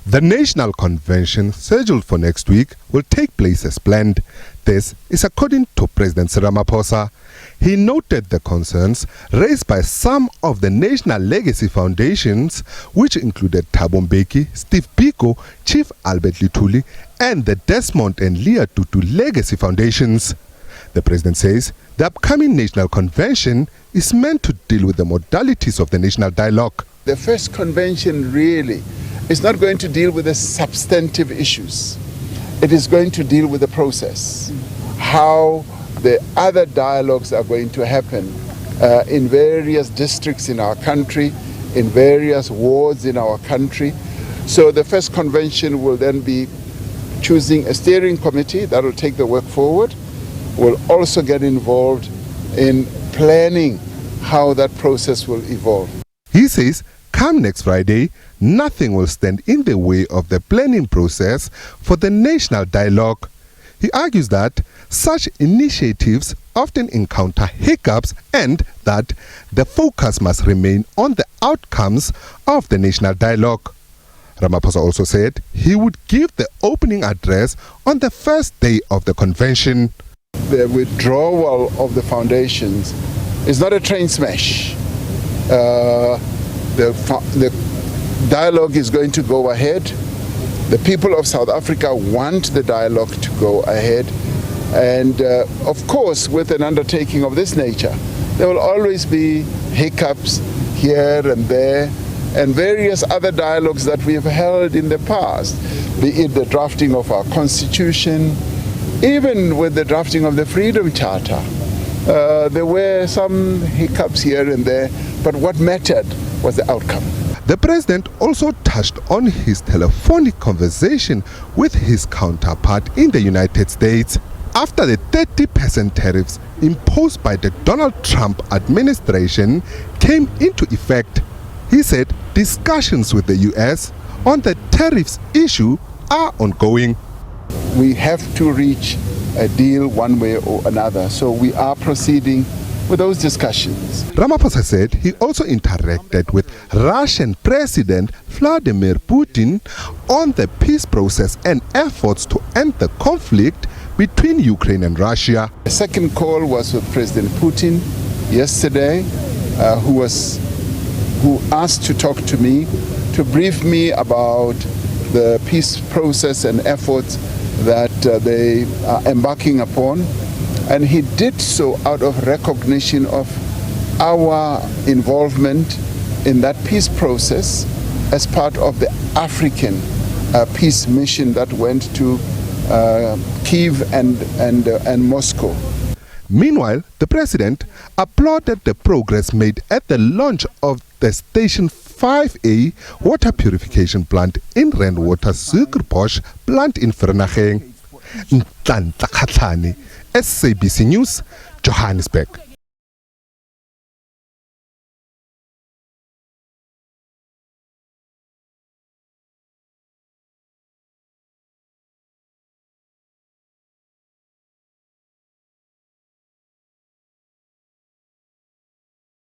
The National Convention, scheduled for next week, will take place as planned. This is according to President Cyril Ramaphosa. He noted the concerns raised by some of the national legacy foundations, which included Thabo Mbeki, Steve Biko, Chief Albert Lituli, and the Desmond and Tutu legacy foundations. The president says the upcoming National Convention is meant to deal with the modalities of the national dialogue. The first convention really is not going to deal with the substantive issues. It is going to deal with the process, how the other dialogues are going to happen in various districts in our country, in various wards in our country. So the first convention will then be choosing a steering committee that will take the work forward. We'll also get involved in planning how that process will evolve. He says, come next Friday, nothing will stand in the way of the planning process for the national dialogue. He argues that such initiatives often encounter hiccups and that the focus must remain on the outcomes of the national dialogue. Ramaphosa also said he would give the opening address on the first day of the convention. The withdrawal of the foundations is not a train smash. The dialogue is going to go ahead. The people of South Africa want the dialogue to go ahead. And of course, with an undertaking of this nature, there will always be hiccups here and there, and various other dialogues that we have held in the past, be it the drafting of our constitution, even with the drafting of the Freedom Charter. There were some hiccups here and there, but what mattered was the outcome. The president also touched on his telephonic conversation with his counterpart in the United States after the 30% tariffs imposed by the Donald Trump administration came into effect. He said discussions with the US on the tariffs issue are ongoing. We have to reach a deal one way or another, so we are proceeding with those discussions. Ramaphosa said he also interacted with Russian President Vladimir Putin on the peace process and efforts to end the conflict between Ukraine and Russia. The second call was with President Putin yesterday, who asked to talk to me, to brief me about the peace process and efforts that they are embarking upon. And he did so out of recognition of our involvement in that peace process as part of the African peace mission that went to Kyiv and Moscow. Meanwhile, the president applauded the progress made at the launch of the Station 5A water purification plant in Randwater Suikerbosch plant in Vereeniging. SABC News, Johannesburg.